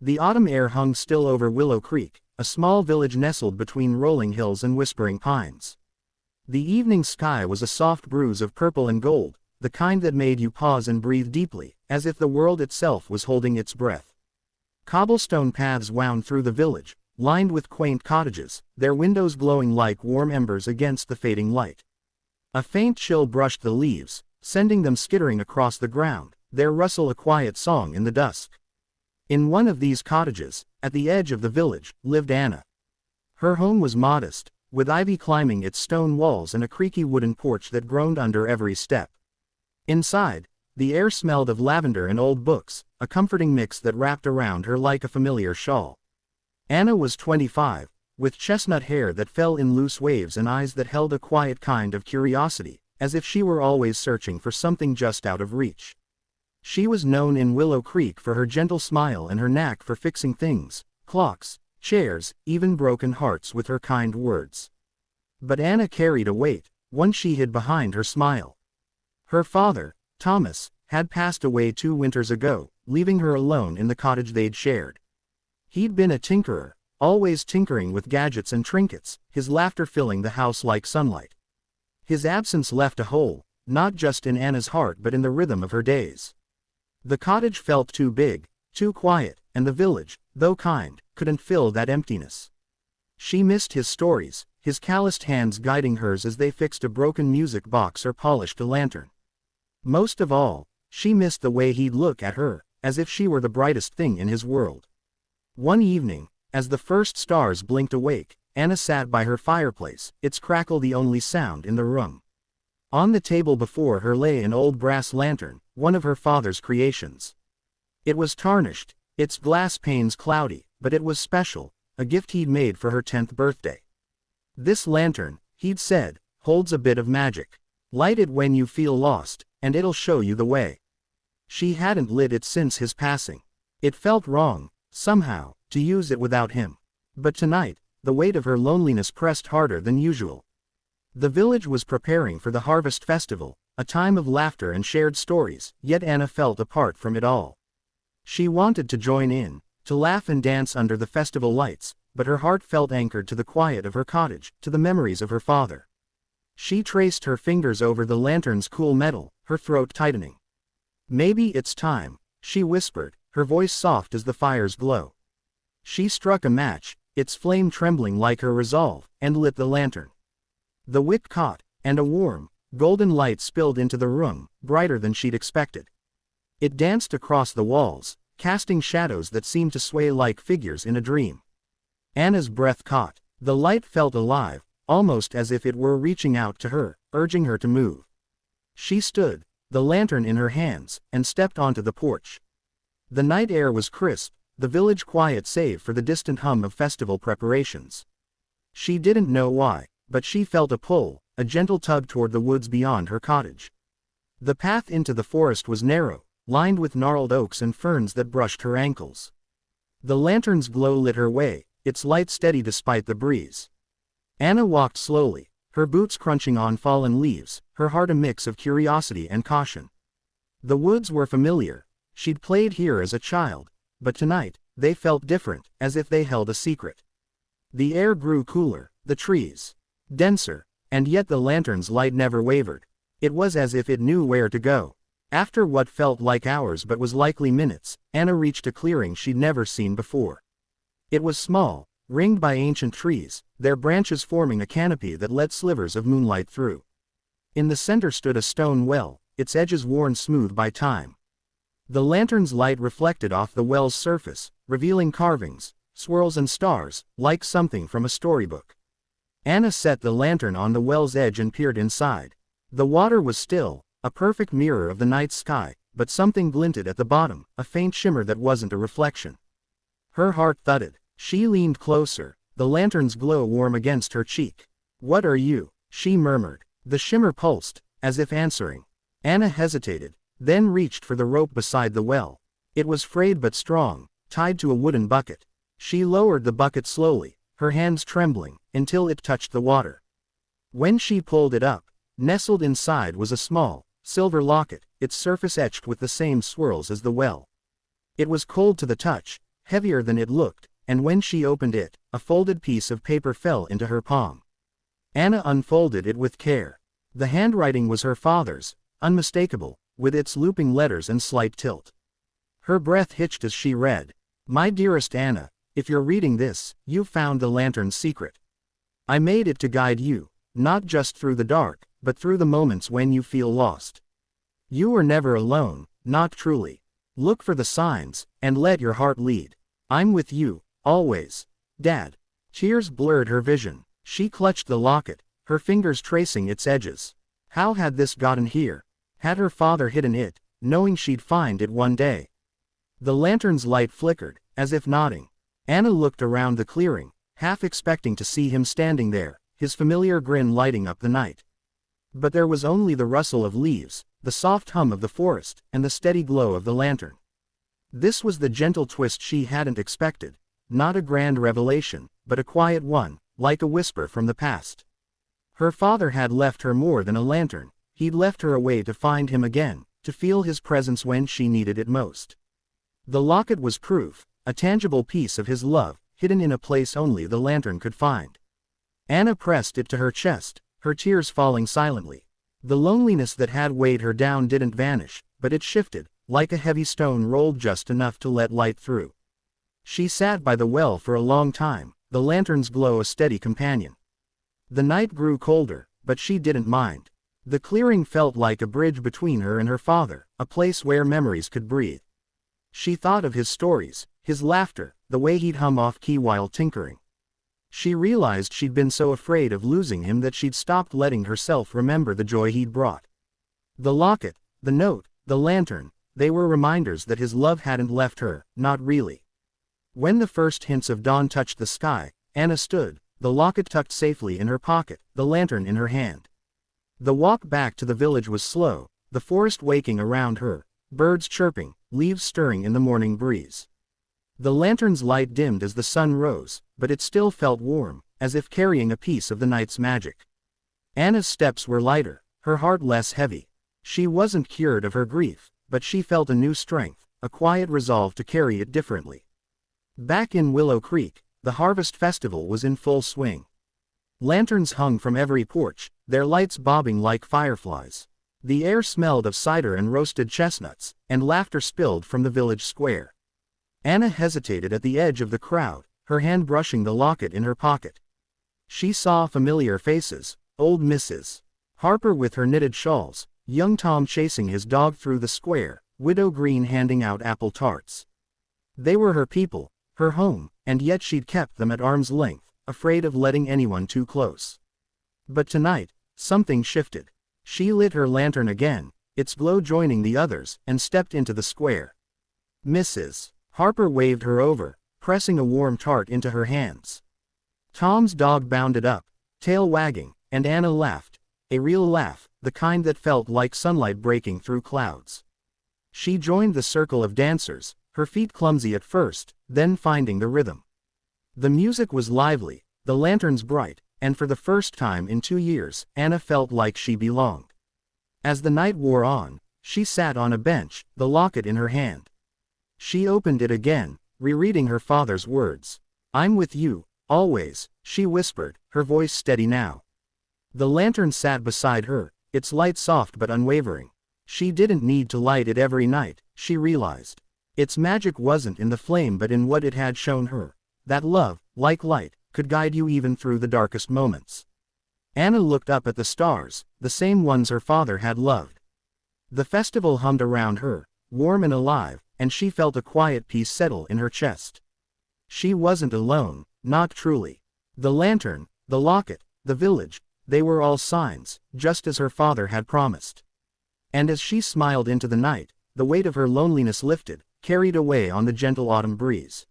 The autumn air hung still over Willow Creek, a small village nestled between rolling hills and whispering pines. The evening sky was a soft bruise of purple and gold, the kind that made you pause and breathe deeply, as if the world itself was holding its breath. Cobblestone paths wound through the village, lined with quaint cottages, their windows glowing like warm embers against the fading light. A faint chill brushed the leaves, sending them skittering across the ground, their rustle a quiet song in the dusk. In one of these cottages, at the edge of the village, lived Anna. Her home was modest, with ivy climbing its stone walls and a creaky wooden porch that groaned under every step. Inside, the air smelled of lavender and old books, a comforting mix that wrapped around her like a familiar shawl. Anna was 25, with chestnut hair that fell in loose waves and eyes that held a quiet kind of curiosity, as if she were always searching for something just out of reach. She was known in Willow Creek for her gentle smile and her knack for fixing things, clocks, chairs, even broken hearts with her kind words. But Anna carried a weight, one she hid behind her smile. Her father, Thomas, had passed away 2 winters ago, leaving her alone in the cottage they'd shared. He'd been a tinkerer, always tinkering with gadgets and trinkets, his laughter filling the house like sunlight. His absence left a hole, not just in Anna's heart but in the rhythm of her days. The cottage felt too big, too quiet, and the village, though kind, couldn't fill that emptiness. She missed his stories, his calloused hands guiding hers as they fixed a broken music box or polished a lantern. Most of all, she missed the way he'd look at her, as if she were the brightest thing in his world. One evening, as the first stars blinked awake, Anna sat by her fireplace, its crackle the only sound in the room. On the table before her lay an old brass lantern, one of her father's creations. It was tarnished, its glass panes cloudy, but it was special, a gift he'd made for her 10th birthday. "This lantern," he'd said, "holds a bit of magic. Light it when you feel lost, and it'll show you the way." She hadn't lit it since his passing. It felt wrong, somehow, to use it without him. But tonight, the weight of her loneliness pressed harder than usual. The village was preparing for the harvest festival, a time of laughter and shared stories, yet Anna felt apart from it all. She wanted to join in, to laugh and dance under the festival lights, but her heart felt anchored to the quiet of her cottage, to the memories of her father. She traced her fingers over the lantern's cool metal, her throat tightening. "Maybe it's time," she whispered, her voice soft as the fire's glow. She struck a match, its flame trembling like her resolve, and lit the lantern. The wick caught, and a warm, golden light spilled into the room, brighter than she'd expected. It danced across the walls, casting shadows that seemed to sway like figures in a dream. Anna's breath caught. The light felt alive, almost as if it were reaching out to her, urging her to move. She stood, the lantern in her hands, and stepped onto the porch. The night air was crisp, the village quiet save for the distant hum of festival preparations. She didn't know why, but she felt a pull, a gentle tug toward the woods beyond her cottage. The path into the forest was narrow, lined with gnarled oaks and ferns that brushed her ankles. The lantern's glow lit her way, its light steady despite the breeze. Anna walked slowly, her boots crunching on fallen leaves, her heart a mix of curiosity and caution. The woods were familiar, she'd played here as a child, but tonight, they felt different, as if they held a secret. The air grew cooler, the trees denser, and yet the lantern's light never wavered. It was as if it knew where to go. After what felt like hours but was likely minutes, Anna reached a clearing she'd never seen before. It was small, ringed by ancient trees, their branches forming a canopy that let slivers of moonlight through. In the center stood a stone well, its edges worn smooth by time. The lantern's light reflected off the well's surface, revealing carvings, swirls and stars, like something from a storybook. Anna set the lantern on the well's edge and peered inside. The water was still, a perfect mirror of the night sky, but something glinted at the bottom, a faint shimmer that wasn't a reflection. Her heart thudded. She leaned closer, the lantern's glow warm against her cheek. "What are you?" she murmured. The shimmer pulsed, as if answering. Anna hesitated, then reached for the rope beside the well. It was frayed but strong, tied to a wooden bucket. She lowered the bucket slowly, her hands trembling, until it touched the water. When she pulled it up, nestled inside was a small, silver locket, its surface etched with the same swirls as the well. It was cold to the touch, heavier than it looked, and when she opened it, a folded piece of paper fell into her palm. Anna unfolded it with care. The handwriting was her father's, unmistakable, with its looping letters and slight tilt. Her breath hitched as she read, "My dearest Anna, if you're reading this, you've found the lantern's secret. I made it to guide you, not just through the dark, but through the moments when you feel lost. You were never alone, not truly. Look for the signs, and let your heart lead. I'm with you, always. Dad." Tears blurred her vision. She clutched the locket, her fingers tracing its edges. How had this gotten here? Had her father hidden it, knowing she'd find it one day? The lantern's light flickered, as if nodding. Anna looked around the clearing, half expecting to see him standing there, his familiar grin lighting up the night. But there was only the rustle of leaves, the soft hum of the forest, and the steady glow of the lantern. This was the gentle twist she hadn't expected, not a grand revelation, but a quiet one, like a whisper from the past. Her father had left her more than a lantern, he'd left her a way to find him again, to feel his presence when she needed it most. The locket was proof, a tangible piece of his love, hidden in a place only the lantern could find. Anna pressed it to her chest, her tears falling silently. The loneliness that had weighed her down didn't vanish, but it shifted, like a heavy stone rolled just enough to let light through. She sat by the well for a long time, the lantern's glow a steady companion. The night grew colder, but she didn't mind. The clearing felt like a bridge between her and her father, a place where memories could breathe. She thought of his stories, his laughter, the way he'd hum off-key while tinkering. She realized she'd been so afraid of losing him that she'd stopped letting herself remember the joy he'd brought. The locket, the note, the lantern, they were reminders that his love hadn't left her, not really. When the first hints of dawn touched the sky, Anna stood, the locket tucked safely in her pocket, the lantern in her hand. The walk back to the village was slow, the forest waking around her, birds chirping, leaves stirring in the morning breeze. The lantern's light dimmed as the sun rose, but it still felt warm, as if carrying a piece of the night's magic. Anna's steps were lighter, her heart less heavy. She wasn't cured of her grief, but she felt a new strength, a quiet resolve to carry it differently. Back in Willow Creek, the harvest festival was in full swing. Lanterns hung from every porch, their lights bobbing like fireflies. The air smelled of cider and roasted chestnuts, and laughter spilled from the village square. Anna hesitated at the edge of the crowd, her hand brushing the locket in her pocket. She saw familiar faces, old Mrs. Harper with her knitted shawls, young Tom chasing his dog through the square, Widow Green handing out apple tarts. They were her people, her home, and yet she'd kept them at arm's length, afraid of letting anyone too close. But tonight, something shifted. She lit her lantern again, its glow joining the others, and stepped into the square. Mrs. Harper waved her over, pressing a warm tart into her hands. Tom's dog bounded up, tail wagging, and Anna laughed, a real laugh, the kind that felt like sunlight breaking through clouds. She joined the circle of dancers, her feet clumsy at first, then finding the rhythm. The music was lively, the lanterns bright, and for the first time in 2 years, Anna felt like she belonged. As the night wore on, she sat on a bench, the locket in her hand. She opened it again, rereading her father's words. "I'm with you, always," she whispered, her voice steady now. The lantern sat beside her, its light soft but unwavering. She didn't need to light it every night, she realized. Its magic wasn't in the flame but in what it had shown her. That love, like light, could guide you even through the darkest moments. Anna looked up at the stars, the same ones her father had loved. The festival hummed around her, warm and alive, and she felt a quiet peace settle in her chest. She wasn't alone, not truly. The lantern, the locket, the village, they were all signs, just as her father had promised. And as she smiled into the night, the weight of her loneliness lifted, carried away on the gentle autumn breeze.